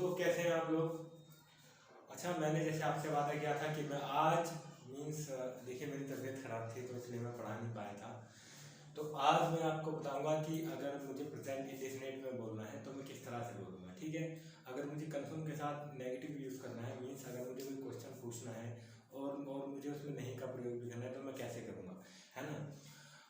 दोस्तों कैसे हैं आप लोग। अच्छा, मैंने जैसे आपसे वादा किया था कि मैं आज देखिए मेरी तबीयत ख़राब थी तो इसलिए मैं पढ़ा नहीं पाया था। तो आज मैं आपको बताऊंगा कि अगर मुझे प्रेजेंट इंडेफिनिट में बोलना है तो मैं किस तरह से बोलूँगा। ठीक है, अगर मुझे कन्फर्म के साथ नेगेटिव यूज़ करना है, मीन्स अगर मुझे कोई क्वेश्चन पूछना है और मुझे उसमें नहीं का प्रयोग भी करना है तो मैं कैसे करूँगा, है ना।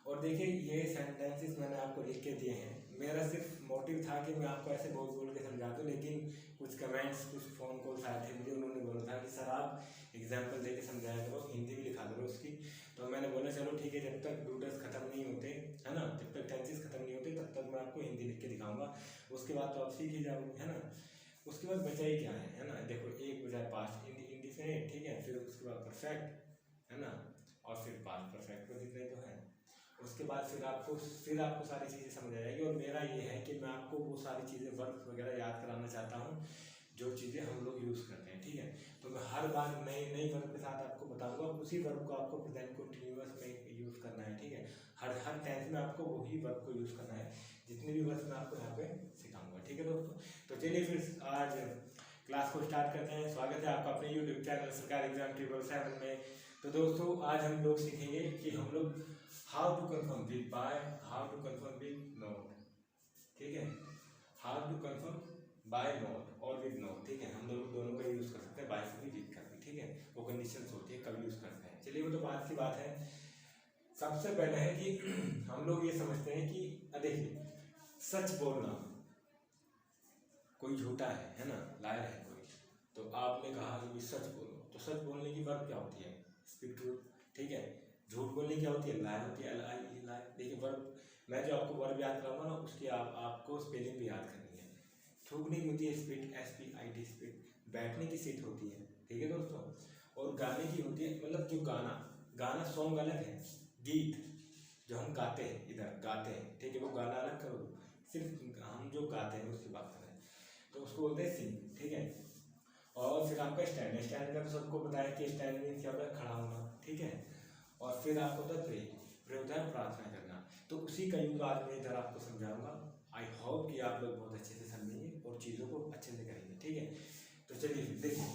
और देखिए ये सेंटेंसेस मैंने आपको लिख के दिए हैं। मेरा सिर्फ मोटिव था कि मैं आपको ऐसे बोल के समझा दूँ, लेकिन कुछ कमेंट्स, कुछ फ़ोन कॉल्स आए थे मुझे, उन्होंने बोला था कि सर आप एग्जाम्पल दे के समझाया करो, हिंदी भी लिखा करो उसकी। तो मैंने बोला चलो ठीक है, जब तक डूडल्स ख़त्म नहीं होते, है ना, जब तक टेंसेस ख़त्म नहीं होते तब तक मैं आपको हिंदी लिख के दिखाऊंगा। उसके बाद तो आप सीख ही जाओगे, है ना। उसके बाद बचा ही क्या है ना। देखो एक बजाय पास्ट इंडिफिनिट, ठीक है, फिर उसके बाद परफेक्ट, है ना, और फिर पास्ट परफेक्ट को जितने तो है। उसके बाद फिर आपको सारी चीज़ें समझ आ जाएगी। और मेरा ये है कि मैं आपको वो सारी चीज़ें वर्क वगैरह याद कराना चाहता हूँ जो चीज़ें हम लोग यूज़ करते हैं। ठीक है, तो मैं हर बार नई वर्ब के साथ आपको बताऊंगा, उसी वर्ब को आपको प्रेजेंट कंटिन्यूअस में यूज़ करना है। ठीक है, हर टेंस में आपको वही वर्ब को यूज़ करना है, जितने भी वर्ब मैं आपको यहाँ पे सिखाऊंगा। ठीक है दोस्तों, तो चलिए फिर आज क्लास को स्टार्ट करते हैं। स्वागत है आपका अपने यूट्यूब चैनल सरकारी एग्जाम 777 में। तो दोस्तों आज हम लोग सीखेंगे कि हम लोग how to confirm with by, how to confirm with not. ठीक है, how to confirm by not और विद नॉट। ठीक है, हम लोग दोनों का यूज़ कर सकते हैं, बाय से भी विद का भी। ठीक है, वो कंडीशंस होती है कब यूज़ करते हैं। चलिए वो तो बात की बात है। सबसे पहले है कि हम लोग ये समझते हैं कि देखिए सच बोलना, कोई झूठा है ना, लायर है कोई, तो आपने कहा कि सच बोलो, तो सच बोलने की वर्ब क्या होती है, स्पीक ट्रूथ। ठीक है, झूठ बोलने क्या होती है, लायर होती है, लाई। देखिए वर्ब, मैं जो आपको वर्ब याद कराऊंगा ना उसकी आपको स्पेलिंग भी याद करनी है। थूकने की होती है स्पिट, SPIT स्पिट। बैठने की सीट होती है। ठीक है दोस्तों, और गाने की होती है, मतलब जो गाना सॉन्ग अलग है, गीत जो हम गाते हैं, इधर गाते हैं, ठीक है, वो गाना अलग करो, सिर्फ हम जो गाते हैं उसकी बात करें तो उसको बोलते हैं सिंग। ठीक है, और फिर आपका स्टैंड का तो सबको बताया कि स्टैंड मीन्स क्या होता है, खड़ा होना। ठीक है, और फिर आपको होता है प्रे होता है प्रार्थना करना। तो उसी का यूज आज मैं इधर आपको समझाऊंगा। आई होप कि आप लोग बहुत अच्छे से समझेंगे और चीज़ों को अच्छे से करेंगे। ठीक है, तो चलिए देखिए,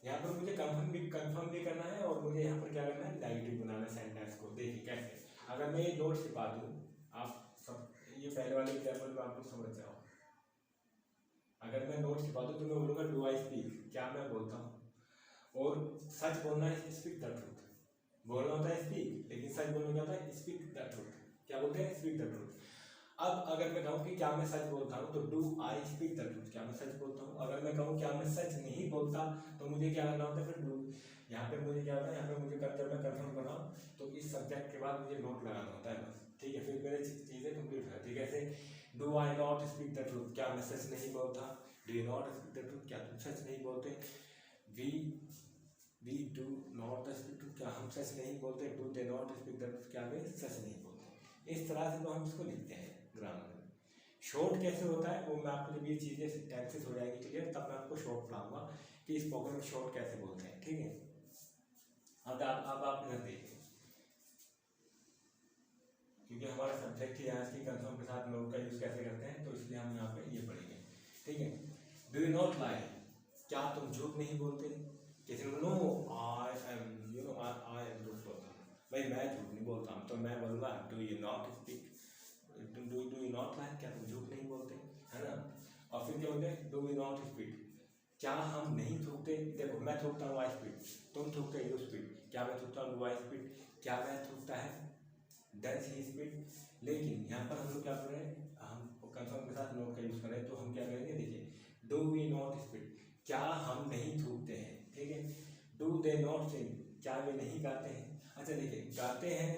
यहाँ पर मुझे कंफर्म भी करना है और मुझे यहाँ पर क्या करना है, नेगेटिव बनाना है सेंटेंस को। देखिए कैसे, अगर मैं ये नोट छिपा दूँ, आप सब ये पहले वाले एग्जाम्पल में आप लोग समझ जाओ। अगर मैं नोट छिपा दूँ तो मैं बोलूँगा डू आई स्पीक, क्या मैं बोलता हूँ। और सच बोलना है स्पीक द ट्रूथ, बोलना होता है स्पीक, लेकिन सच बोलना क्या होता है, स्पीक द ट्रूथ। क्या बोलते हैं, स्पीक द ट्रूथ। अब अगर मैं कहूँ कि क्या मैं सच बोलता हूँ तो do I speak the truth, क्या मैं सच बोलता हूँ। अगर मैं कहूँ क्या मैं सच नहीं बोलता तो मुझे क्या करना होता है, फिर डू। यहाँ पे मुझे क्या होता है, यहाँ पे मुझे जब मैं कन्फर्म कर रहा हूँ तो इस सब्जेक्ट के बाद मुझे नोट लगाना होता है बस। ठीक है, फिर मेरी चीज़ें कंप्लीट हो जाती है। कैसे, do I not speak the truth, क्या मैं सच नहीं बोलता। Do you not speak the truth, क्या तुम सच नहीं बोलते। We do not speak truth, क्या हम सच नहीं बोलते। Do they not speak the truth, क्या वे सच नहीं बोलते। इस तरह से तो हम इसको लिखते हैं ग्रामर में। शॉर्ट कैसे होता है वो मैं आपको, जब ये चीज़ें टेंसेस हो जाएंगी क्लियर, तब मैं आपको शॉर्ट पढ़ाऊंगा कि स्पोकन में शॉर्ट कैसे बोलते हैं। ठीक है, अब आप इधर देखिए, क्योंकि हमारा सब्जेक्ट ही आज की कन्फर्म के साथ नोट का यूज़ कैसे करते हैं, तो इसलिए हम यहाँ पे ये पढ़ेंगे। ठीक है, डू यू नॉट लाई, क्या तुम झूठ नहीं बोलते। किसी ने no I am you know I am झूठ बोलता हूँ, भाई मैं झूठ नहीं बोलता हूँ, तो मैं बोलूँगा do you not speak, do you not lie, क्या तुम झूठ नहीं बोलते, है ना। और फिर क्या बोलते हैं, डू यू नॉट स्पीक, क्या हम नहीं थूकते। देखो मैं थूकता हूँ, आई स्पीड, तुम थूकते यू स्पीड, क्या मैं थूकता हूँ, डू आई स्पीड, क्या वह थूकता है, डज ही स्पीड। लेकिन यहाँ पर हम लोग क्या कर रहे हैं, हम कंफर्म के साथ नोट का यूज़ कर रहे हैं, तो हम क्या करेंगे, देखिए डू वी नॉट स्पीड, क्या हम नहीं थूकते हैं। ठीक है, डू दे नॉट सिंग, क्या वे नहीं गाते हैं। अच्छा देखिए, गाते हैं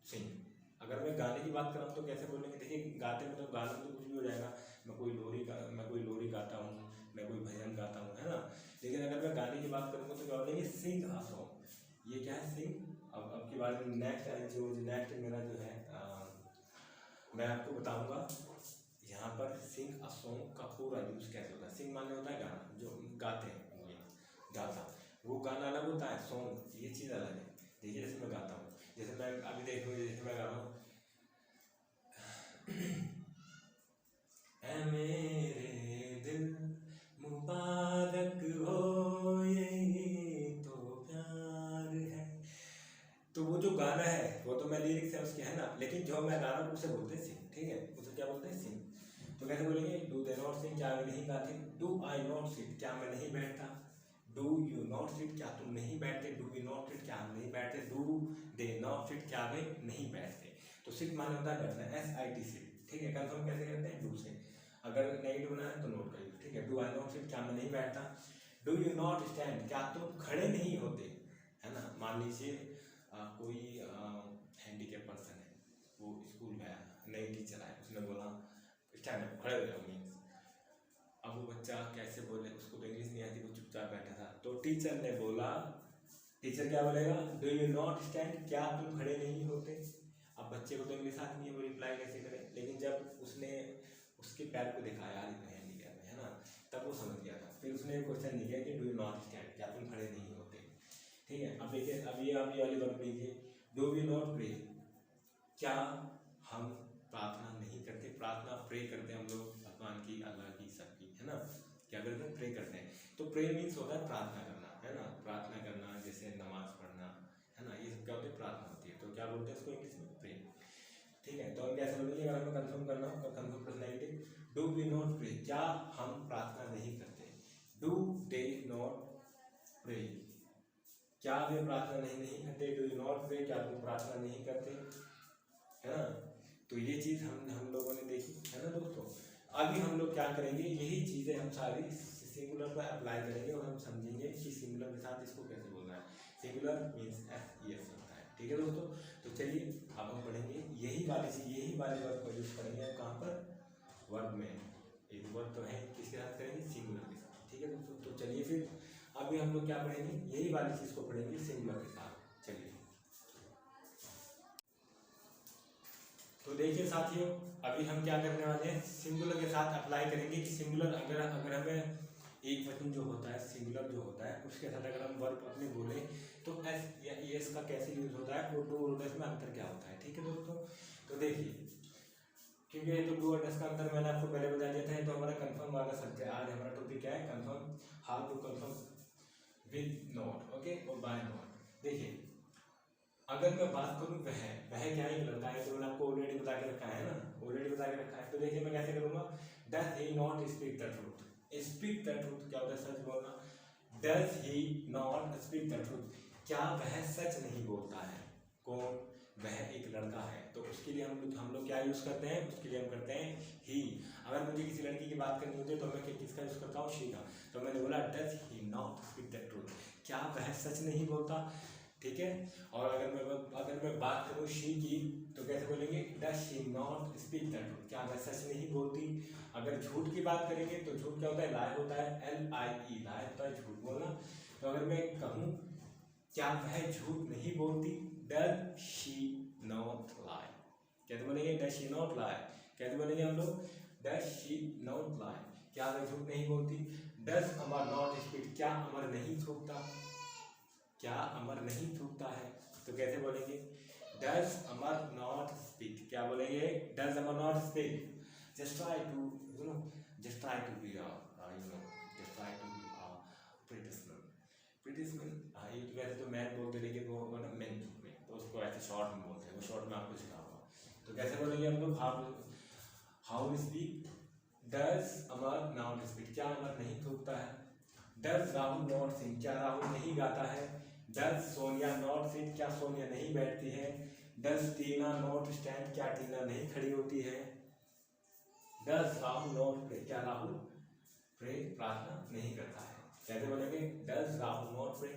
सिंग, अगर मैं गाने की बात करूँ तो कैसे बोलेंगे, देखिए गाते में तो गाना में तो कुछ भी हो जाएगा, मैं कोई लोरी गाता हूँ, मैं कोई भजन गाता हूँ, है ना। लेकिन अगर मैं गाने की बात करूँगा तो क्या बोलेंगे, सिंग अ सॉन्ग। ये क्या है, सिंग। अब की बात में नेक्स्ट मेरा जो है मैं आपको बताऊंगा यहाँ पर सिंग अ सॉन्ग का पूरा यूज़ कैसे होता है। सिंग माने होता है गाना, जो गाते हैं गाता, वो गाना अलग होता है, सॉन्ग ये चीज़ अलग है। देखिए जैसे मैं गाता हूँ, जैसे मैं अभी देखो, जैसे मैं गा रहा हूँ, ऐ मेरे दिल 100 में 11 को उसे बोलते हैं सिंग, ठीक है, उसे क्या बोलते हैं सिंग। तो कैसे बोलेंगे, डू दे नॉट सिंग, क्या वे नहीं गाते, डू आई नॉट सिट, क्या मैं नहीं बैठता, डू यू नॉट सिट, क्या तुम नहीं बैठते, डू वी नॉट सिट, क्या हम नहीं बैठते, डू दे नॉट सिट, क्या वे नहीं बैठते। तो सिट माने होता है बैठना, SIT सिट, ठीक है। कंफर्म कैसे करते हैं, डू से, अगर नेगेटिव बनाना है तो नोट करिए, ठीक है। डू आई नॉट सिट, क्या मैं नहीं बैठता, डू यू नॉट स्टैंड, क्या तुम खड़े नहीं होते, है ना। मान लीजिए कोई हैंडीकैप पर्सन है, वो स्कूल गया, नई टीचर आए, उसने बोला स्टैंड अप, खड़े हो जाओ मीन्स। अब वो बच्चा कैसे बोले, उसको तो इंग्लिश नहीं आती, वो चुपचाप बैठा था, तो टीचर ने बोला, टीचर क्या बोलेगा, डू यू नॉट स्टैंड, क्या तुम खड़े नहीं होते। अब बच्चे को तो इंग्लिश आती नहीं है, वो रिप्लाई कैसे करे, लेकिन जब उसने उसके पैर को देखा, यार ये तो हैंडीकैप है ना, तब वो समझ गया था। फिर उसने क्वेश्चन लिखा कि डू यू नॉट स्टैंड, क्या तुम खड़े नहीं होते, ठीक है। अब देखिए, अब ये वाली वर्ब लीजिए, डू वी नॉट प्रे, क्या हम प्रार्थना नहीं करते, प्रार्थना प्रे करते हैं हम लोग भगवान की, अल्लाह की, सबकी, है ना, क्या करते हैं, प्रे करते हैं। तो प्रे मीन्स होता है प्रार्थना करना, है ना, प्रार्थना करना, जैसे नमाज पढ़ना, है ना, ये सब क्या होती है, प्रार्थना होती है। तो क्या बोलते हैं इसको इंग्लिश में, प्रे, ठीक है। तो हम कैसे बोलेंगे, अगर हमें कंफर्म करना हो तो confirm personality, do we not pray, क्या हम प्रार्थना नहीं करते, डू दे नॉट प्रे, क्या वे प्रार्थना नहीं करते, डू यू नॉट प्रे, क्या तुम प्रार्थना नहीं करते, है ना। तो ये चीज़ हम लोगों ने देखी, है ना दोस्तों। अभी हम लोग क्या करेंगे, यही चीज़ें हम सारी सिंगुलर पर अप्लाई करेंगे और हम समझेंगे कि सिंगुलर के साथ इसको कैसे बोलना है। सिंगुलर मीन्स SES होता है, ठीक है दोस्तों। तो चलिए अब हम पढ़ेंगे यही वाली वर्ब को यूज़ करेंगे अब कहाँ पर, वर्ब में। एक वर्ब तो है, किसके साथ करेंगे, सिंगुलर के साथ, ठीक है दोस्तों। तो चलिए फिर अभी हम लोग क्या पढ़ेंगे, यही वाली चीज़ को पढ़ेंगे सिंगुलर के साथ। चलिए तो देखिए साथियों, अभी हम क्या करने वाले हैं, सिंगुलर के साथ अप्लाई करेंगे कि सिंगुलर अगर हमें एक वचन जो होता है, सिंगुलर जो होता है, उसके साथ अगर हम वर्ब अपने बोले तो S या ES का कैसे यूज होता है, और डू और डस में अंतर क्या होता है, ठीक है दोस्तों। तो देखिए, क्योंकि ये तो डू और डस का अंतर मैंने आपको पहले बता दिया था। तो हमारा कंफर्म वाला सब्जेक्ट, आज हमारा टॉपिक क्या है, confirm, how to confirm with not, okay, और बाय नॉट। देखिए अगर मैं बात करूं वह क्या है, एक लड़का है, तो मैंने आपको ऑलरेडी बता के रखा है ना, ऑलरेडी बता के रखा है। तो देखिए मैं कैसे करूंगा, does he not speak the truth, speak the truth क्या होता है, सच बोलना। Does he not speak the truth, क्या वह सच नहीं बोलता है, कौन, वह एक लड़का है, तो उसके लिए हम लोग क्या यूज करते हैं, उसके लिए हम करते हैं ही। अगर मुझे किसी लड़की की बात करनी होती है तो मैं किसका यूज करता हूँ, शी का। तो मैंने बोला does he not speak the truth, क्या वह सच नहीं बोलता, ठीक है। और अगर मैं बात करूँ शी की, तो कैसे बोलेंगे, does she not speak the truth, क्या वह सच नहीं बोलती। अगर झूठ की बात करेंगे तो झूठ क्या होता है, लाई होता है, LIE, लाई होता है झूठ बोलना। तो अगर मैं कहूँ क्या वह झूठ नहीं बोलती, डज शी नॉट लाई, कैसे बोलेंगे, डज शी नॉट लाई, कैसे बोलेंगे हम लोग, डज शी नॉट लाई, क्या वह झूठ नहीं बोलती। डज अमर नॉट स्पीक, क्या अमर नहीं थूकता, क्या अमर नहीं थूकता है, तो कैसे बोलेंगे, डज अमर नॉट स्पीक, क्या बोलेंगे, does Amar not speak, just try to just try to be just try to be प्रिटिसमैन, ये तो वैसे तो मैन बोलते, लेकिन वो होगा ना मैन, तो उसको ऐसे शॉर्ट में बोलते हैं, वो शॉर्ट में आपको सिखा होगा। तो कैसे बोलेंगे हम लोग, how speak, does Amar not speak, क्या अमर नहीं थूकता है। डज राहुल नॉट सिंग, क्या राहुल नहीं गाता है। डज सोनिया नॉट सिट, क्या सोनिया नहीं बैठती है। डज टीना नॉट स्टैंड, क्या टीना नहीं खड़ी होती है। डज राहुल नॉट प्रे, क्या राहुल प्रार्थना नहीं करता है। कैसे बोलेंगे, डज राहुल नॉट प्रे,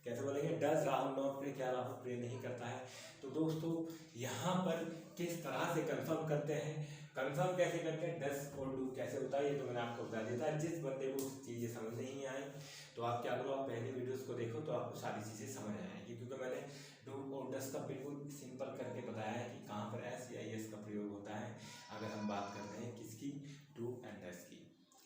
कैसे बोलेंगे, डज राहुल नॉट प्रे, क्या राहुल प्रे नहीं करता है। तो दोस्तों यहाँ पर किस तरह से कंफर्म करते हैं, कंफर्म कैसे करते हैं, डज और डू कैसे होता है, ये तो मैंने आपको बता दिया था। जिस बंदे को चीज़ें समझ नहीं आई तो आप क्या करो, आप पहले वीडियोस को देखो तो आपको सारी चीज़ें समझ आएंगी, क्योंकि मैंने डू और डज का बिल्कुल सिंपल करके बताया है कि कहाँ पर S या ES का प्रयोग होता है अगर हम बात करते हैं किसकी, डू एंड डज की,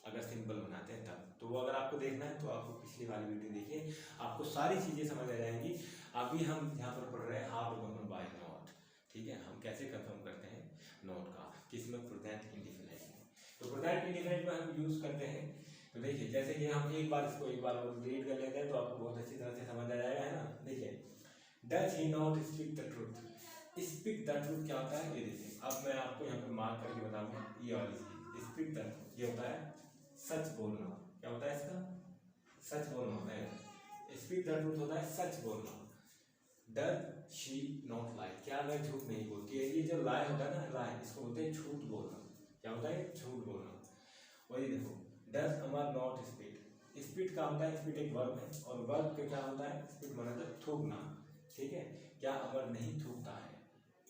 अगर सिंपल बनाते हैं तब। तो वो अगर आपको देखना है तो आपको पिछली वाली वीडियो देखिए, आपको सारी चीज़ें समझ आ जाएंगी। अभी हम यहाँ पर पढ़ रहे हैं how to confirm by not, ठीक है, हम कैसे कंफर्म करते हैं नॉट का, किसमें, प्रेजेंट इंडेफिनिट में। तो प्रेजेंट इंडेफिनिट में हम यूज़ करते हैं, तो देखिए जैसे कि हम एक बार रीड कर लेते हैं तो आपको बहुत अच्छी तरह से समझ आ जाएगा, है ना। देखिए, does he not speak the truth, speak the truth क्या होता है ये देखिए, अब मैं आपको यहाँ पे मार्क करके बताऊंगा ये वाली चीज। स्पीक द ट्रूथ ये होता है सच बोलना। क्या होता है इसका? सच बोलना होता है। स्पीक द ट्रूथ होता है सच बोलना। डज शी नॉट लाई, क्या वह झूठ नहीं बोलती है। ये जो लाई होता है ना, लाई इसको बोलते हैं झूठ बोलना। क्या होता है? झूठ बोलना। वही देखो, does Amar not speed. Speed का होता है, स्पीड एक वर्ब है और वर्ब का क्या होता है? स्पीड माना था थूकना। ठीक है, क्या अमर नहीं थूकता है,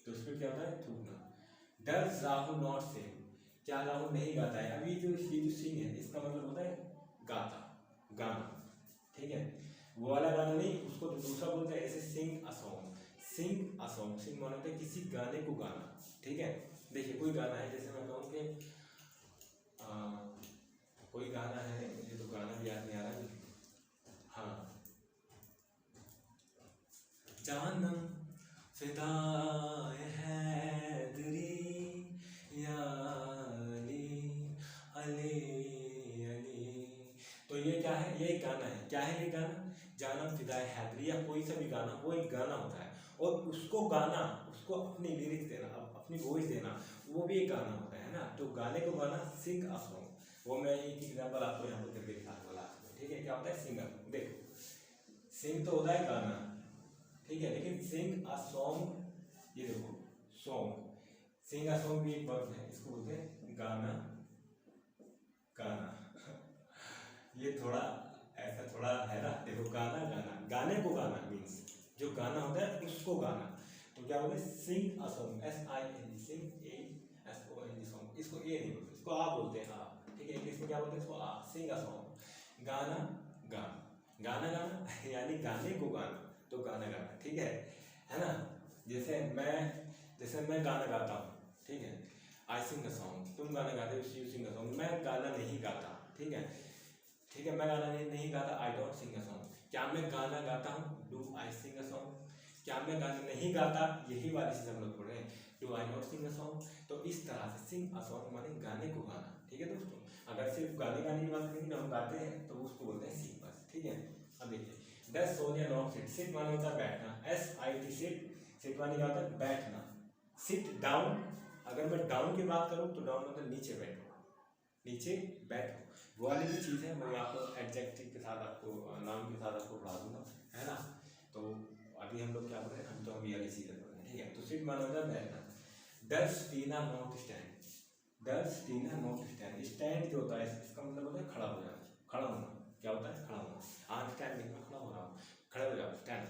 तो स्पीड क्या होता है? थूकना। डज राहुल नॉट सिंग, क्या राहुल नहीं गाता है। अभी जो सिंग है इसका मतलब होता है गाता, गाना। ठीक है, वो वाला गाना नहीं, उसको दूसरा बोलते हैं ऐसे सिंग a song. Singh a song, सिंग माना है किसी गाने को गाना। ठीक है, देखिए कोई गाना है, जैसे मैं कहूँ कि कोई गाना है, मुझे तो गाना भी याद नहीं आ रहा। हाँ, जानम फिदाए हैदरी या अली अली अली। तो ये क्या है? ये एक गाना है। क्या है ये गाना? जानम फिदाए हैदरी या कोई सा भी गाना, वो एक गाना होता है। और उसको गाना, उसको अपनी लिरिक्स देना, अपनी वॉइस देना, वो भी एक गाना होता है ना। तो गाने को गाना सिंग अ सॉन्ग। वो मैं एक एग्जाम्पल आपको यहाँ पर करके दिखाने वाला हूँ। ठीक है, क्या होता है? सिंगर। देखो, सिंग तो होता है गाना, ठीक है, लेकिन सिंग अ सॉन्ग, ये देखो सॉन्ग, सिंग अ सॉन्ग भी एक वर्ब है, इसको बोलते हैं गाना। गाना ये थोड़ा ऐसा थोड़ा है ना। देखो, गाना गाना, गाने को गाना मीन्स जो गाना होता है उसको गाना। तो क्या बोलते हैं? Sing a song, SING, sing ASONG song. इसको ए नहीं बोलते, इसको आ बोलते हैं, आ। ठीक है, इसको क्या बोलते हैं? इसको आ। सिंग अ सॉन्ग, गाना गाना, गाना गाना यानी गाने को गाना, तो गाना गाना। ठीक है ना। जैसे मैं गाना गाता हूँ, ठीक है, आई सिंग अ सॉन्ग। तुम गाना गाते हो, यू सिंग अ सॉन्ग। मैं गाना नहीं गाता, ठीक है, ठीक है, मैं गाना नहीं गाता, I don't sing a song. क्या मैं गाना गाता हूँ? Do I sing a song. क्या मैं गाना नहीं गाता? यही वाली चीज़ हम लोग पढ़ रहे हैं, do I not sing a song. तो इस तरह से सिंग अ सॉन्ग माने गाने को गाना। ठीक है दोस्तों, अगर सिर्फ गाने गाने की बात करेंगे, हम गाते हैं, तो उसको बोलते हैं सिंग बस। ठीक है, अब देखिए, does Sonia not sit. Sit माने होता है बैठना, SIT सिट। सिट माने क्या होता है? बैठना। सिट डाउन, अगर मैं डाउन की बात करूँ तो डाउन मतलब नीचे बैठो, नीचे बैठो। वो वाली भी चीज़ है, मैं आपको एडजेक्टिव के साथ, आपको नाम के साथ आपको पढ़ा दूंगा, है ना। तो अभी हम लोग क्या पढ़ रहे हैं? हम तो अभी वाली चीज़ें पढ़ रहे हैं। ठीक है, तो सिट माना होता है बैठना। Does Tina not stand. Does Tina not stand. Stand जो होता है इसका मतलब होता है खड़ा हो जाना, खड़ा होना। क्या होता है? खड़ा होना। आज स्टैंड नहीं, मैं खड़ा हो रहा हूँ, खड़े हो जाओ, स्टैंड,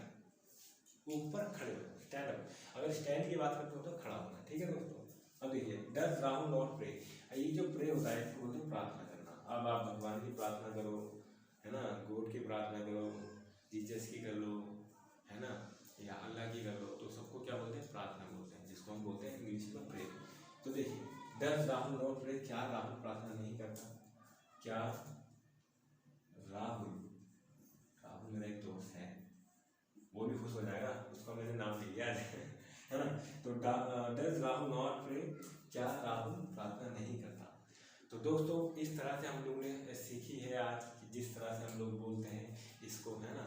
ऊपर खड़े हो, स्टैंड अप। अगर स्टैंड की बात करते हो तो खड़ा होना। ठीक है दोस्तों, अब देखिए, डज राहुल नॉट प्रे। ये जो प्रे होता है इसको बोलते हैं प्रार्थना करना। अब आप भगवान की प्रार्थना करो, है ना, गॉड की प्रार्थना करो, जीसस की कर लो, है ना, या अल्लाह की कर लो, तो सबको क्या बोलते हैं? प्रार्थना बोलते हैं, जिसको हम बोलते हैं इंग्लिश में प्रे। तो देखिए, डज राहुल नॉट प्रे, क्या राहुल प्रार्थना नहीं करता? क्या राहुल, राहुल मेरा एक दोस्त है, वो भी खुश हो जाएगा, उसका मैंने नाम ले लिया है ना। तो डज राहुल नॉट प्रे, क्या राहुल प्रार्थना नहीं करता? तो दोस्तों, इस तरह से हम लोग ने सीखी है आज कि जिस तरह से हम लोग बोलते हैं इसको, है ना,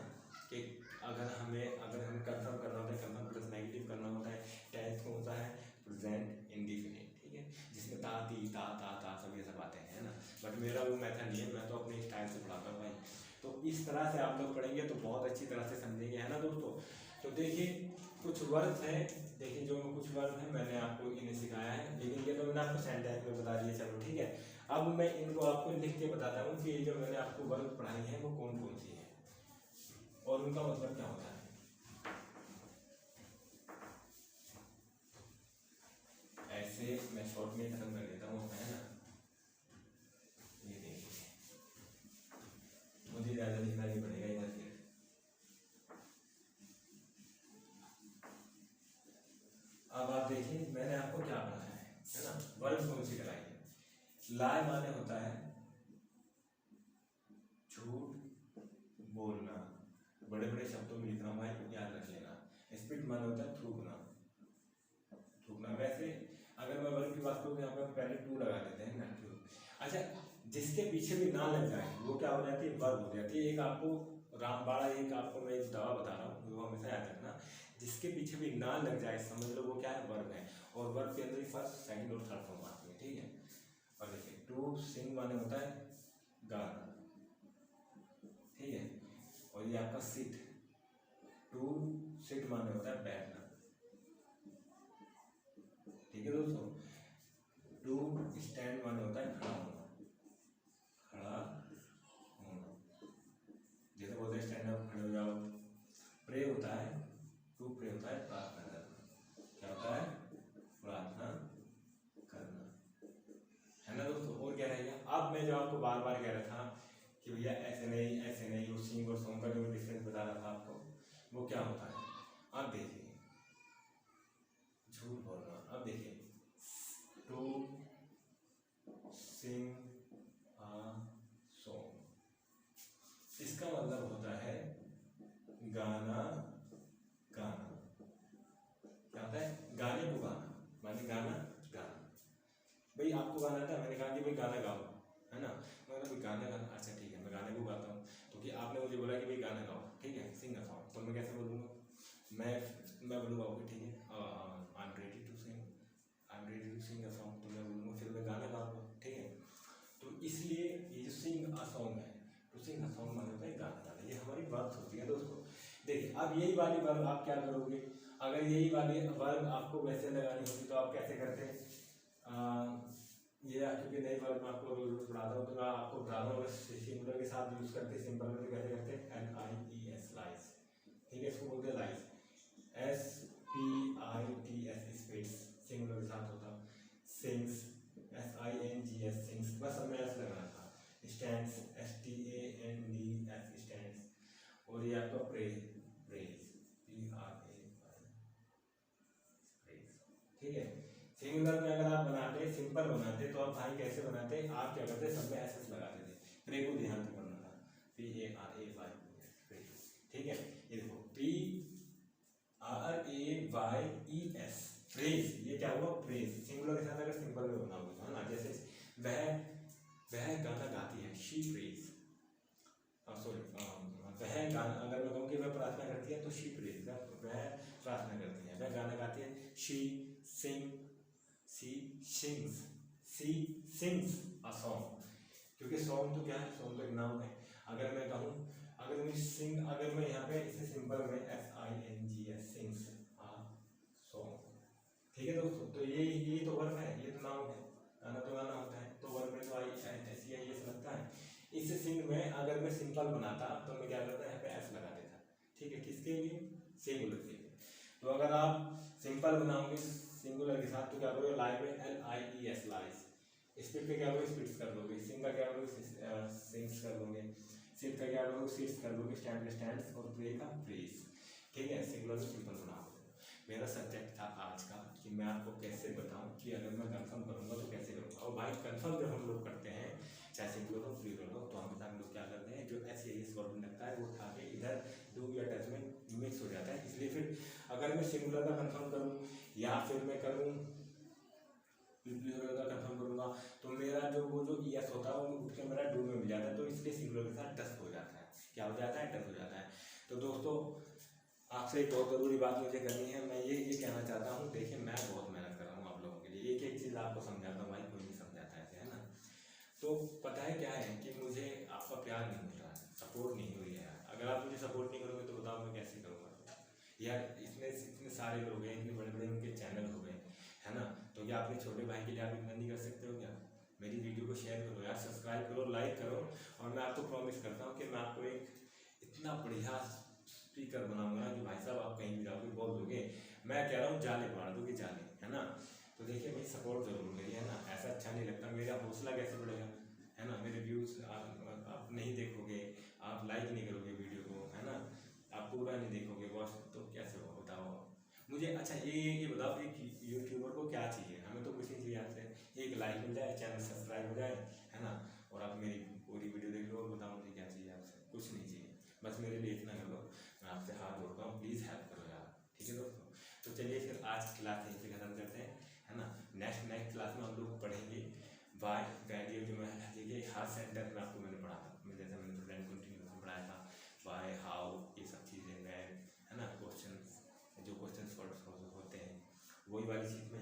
कि अगर हम कंफर्म करना होता है, कंफर्म प्लस नेगेटिव करना होता है, टेंस को होता है प्रेजेंट इंडिफिनिट। ठीक है, जिसमें ता ती ता ता ता सब ये सब आते हैं, है ना। बट मेरा वो मेथड नहीं है, मैं तो अपने स्टाइल से पढ़ाता हूँ भाई। तो इस तरह से आप लोग पढ़ेंगे तो बहुत अच्छी तरह से समझेंगे, है ना दोस्तों। तो देखिए, कुछ वर्ड हैं, देखिए जो कुछ वर्ड हैं मैंने आपको इन्हें सिखाया है, लेकिन ये तो मैंने आपको सेंटेंस में बता दिया। चलो ठीक है, अब मैं इनको आपको लिख के बताता हूँ कि ये जो मैंने आपको वर्ड पढ़ाई है वो कौन कौन सी है और उनका मतलब क्या होता है। ऐसे मैं शॉर्ट में खत्म कर देता हूँ, है ना। ये देखिए, मुझे ज़्यादा लिखना नहीं पड़ेगा इधर फिर। अब आप देखिए मैंने आपको क्या पढ़ाया है ना, वर्ड कौन सी कराई है। लाई माने होता है झूठ बोलना, बड़े बड़े शब्दों में लिख रहा हूँ भाई, याद रख लेना। स्पिट माने होता है थूकना, थूकना। वैसे अगर मैं वर्ड की बात करूँ तो यहाँ पे पहले टू लगा देते हैं ना, टू। अच्छा, जिसके पीछे भी ना लग जाए वो क्या हो जाती है? वर्ब हो जाती है। एक आपको रामबाड़ा, एक आपको मैं एक दवा बता रहा हूँ, वो हमेशा याद रखना। जिसके पीछे भी ना लग जाए समझ लो वो क्या है, वर्ब है। और वर्ब के अंदर ही फर्स्ट, सेकंड और थर्ड फॉर्म आती है, ठीक है। और देखिए टू सिंग माने होता है गाना, ठीक है। और ये आपका सिट, टू सिट माने होता है बैठना, ठीक है दोस्तों। टू स्टैंड माने होता है खड़ा होना, खड़ा होना, जैसे बोलते हैं स्टैंड अप, खड़े हो जाओ। प्रे होता है, टू प्रे होता है प्रार्थना करना, क्या होता है, प्रार्थना करना, है ना दोस्तों। और क्या रहेगा, अब मैं जो आपको बार बार कह रहा था कि भैया ऐसे नहीं ऐसे नहीं, वो सिंग और सॉन्ग का जो डिफरेंस बता रहा था आपको, वो क्या होता है। अब देखिए, झूठ बोलना। अब देखिए, टू सिंग अ सॉन्ग, इसका मतलब होता है गाना गाना, क्या होता है, गाने को गाना, माने गाना गाना। भाई आपको गाना आता है, मैंने कहा कि भाई गाना गाओ, है ना, मैं भाई गाना गाना, अच्छा ठीक है मैं गाने को गाता हूँ। तो कि आपने मुझे बोला कि भाई गाना गाओ, ठीक है, सिंग अ सॉन्ग, तो मैं कैसे बोलूँगा, मैं बोलूँगा ओके ठीक है, I am ready to sing, I am ready to sing a song, तो मैं बोलूँगा, फिर मैं गाना गाऊँगा, ठीक है। तो इसलिए ये जो सिंग अ सॉन्ग है, तो सिंग अ सॉन्ग माने होता है गाना गाना, ये हमारी बात होती है दोस्तों। देखिए अब यही वाली वर्ब आप क्या करोगे, अगर यही वाली वर्ब आपको वैसे लगानी होती तो आप कैसे करते, ये क्योंकि नई वर्ब मैं आपको रोज रोज पढ़ाता हूँ तो मैं आपको बता रहा हूँ, सिंगुलर के साथ यूज करते, सिंपल में कैसे करते हैं, LIES लाइज, ठीक है, इसको बोलते हैं लाइज, SPITS स्पेस, सिंगुलर के साथ होता, सिंग्स SINGS सिंग्स, बस हमें ऐसा लगाना था, स्टैंड्स STANDS स्टैंड्स, और ये आपका प्रेज, प्रेज प्रेज, ठीक है। सिंगुलर में अगर आप बनाते, सिंपल बनाते तो आप भाई कैसे बनाते, आप क्या करते, सब में एस लगाते थे, प्रे को ध्यान से करना था, PARAY, ठीक है। ये देखो PRAYES प्रेज, ये क्या हुआ, प्रेज, सिंगुलर के साथ अगर सिंपल में बना होगा, है ना, जैसे वह गाना गाती है, शी प्रेज, सॉरी वह गाना, अगर मैं कहूँ कि वह प्रार्थना करती है तो शी प्रेज, वह प्रार्थना करती है, वह गाना गाती है, शी सिंग्स अ सॉन्ग, क्योंकि सॉन्ग तो क्या है, सॉन्ग तो एक नाम है। अगर मैं कहूँ, अगर मैं सिंग, अगर मैं यहाँ पे इसे सिंपल में SINGS सिंग्स अ सॉन्ग, ठीक है दोस्तों। तो ये तो वर्ब है, ये तो नाउन है, गाना तो गाना होता है, तो वर्ब में तो SEIS लगता है। इस सिंग में अगर मैं सिंपल बनाता तो मैं क्या करता, यहाँ पे एस लगा देता, ठीक है, किसके लिए, सिंगुलर के लिए। तो अगर आप सिंपल बनाओगे सिंगुलर के साथ तो क्या करोगे, लाइव में LIES लाइज, स्पीड पे क्या करोगे, स्पीड्स कर दोगे, सिंग का क्या करोगे, सिंग्स कर दोगे, सिट का क्या करोगे, सीट्स कर दोगे, स्टैंड का स्टैंड्स, और प्रे का प्रेज, ठीक है, सिंगुलर में सिंपल बनाओगे। मेरा सब्जेक्ट था आज का कि मैं आपको कैसे बताऊं कि अगर मैं कंफर्म करूंगा तो कैसे करूंगा। और भाई कंफर्म जब हम लोग करते हैं, चाहे सिंगुलर हो प्लूरल हो, तो हमेशा हम लोग क्या करते हैं, जो SEIS वर्ब लगता है वो उठा के इधर डू या टच में मिक्स हो जाता है। इसलिए फिर अगर मैं सिंगुलर का कंफर्म करूँ या फिर मैं करूँ प्लूरल का कंफर्म करूँगा तो मेरा जो वो जो ES होता है वो उठ के मेरा डू में मिल जाता है, तो इसलिए सिंगुलर के साथ टच हो जाता है, क्या हो जाता है, टच हो जाता है। तो दोस्तों आपसे एक बहुत ज़रूरी बात मुझे करनी है, मैं ये कहना चाहता हूँ, देखिए मैं बहुत मेहनत कर रहा हूँ आप लोगों के लिए, एक एक चीज़ आपको समझाता हूँ, भाई कोई नहीं समझाता ऐसे, है ना। तो पता है क्या है कि मुझे आपका प्यार नहीं मिल रहा है, सपोर्ट नहीं हो रही है। अगर आप मुझे सपोर्ट नहीं करोगे तो बताओ मैं कैसे करूँगा यार। इतने सारे लोग हैं, इतने बड़े बड़े उनके चैनल हो गए, है ना, तो क्या अपने छोटे भाई के लिए आप इतना नहीं कर सकते हो क्या। मेरी वीडियो को शेयर करो यार, सब्सक्राइब करो, लाइक करो, और मैं आपको प्रॉमिस करता हूँ कि मैं आपको एक इतना बढ़िया स्पीकर बनाऊंगा ना कि भाई साहब आप कहीं भी जाओगे बोल दोगे, मैं कह रहा हूँ जाले मार दोगे जाले, है ना। तो देखिए भाई सपोर्ट जरूर करिए, है ना, ऐसा अच्छा नहीं लगता, मेरा हौसला कैसे बढ़ेगा, है ना। मेरे व्यूज़ आप नहीं देखोगे, आप लाइक नहीं करोगे वीडियो को, है ना, आप पूरा नहीं देखोगे बॉस, तो कैसे होगा बताओ मुझे। अच्छा ये बताओ एक यूट्यूबर को क्या चाहिए, हमें तो कुछ नहीं चाहिए आपसे, एक लाइक मिल जाए, चैनल सब्सक्राइब हो जाए, है ना, और आप मेरी पूरी वीडियो देख लो, और बताओ मुझे क्या चाहिए आपसे, कुछ नहीं चाहिए, बस मेरे लिए इतना कर लो, मैं आपसे हाथ जोड़ता हूँ, प्लीज़ हेल्प करो यार, ठीक है दोस्तों। तो चलिए फिर आज की क्लास यहीं पे खत्म करते हैं, है ना। नेक्स्ट क्लास में हम लोग पढ़ेंगे वाई वैल्यू, जो मैं देखिए हर सेंटेंस में आपको मैंने पढ़ा था, मैं जैसे मैंने प्रेजेंट कंटिन्यूस में पढ़ाया था, वाई हाउ, ये सब चीज़ें, वैन, है ना, क्वेश्चन जो वही वाली चीज़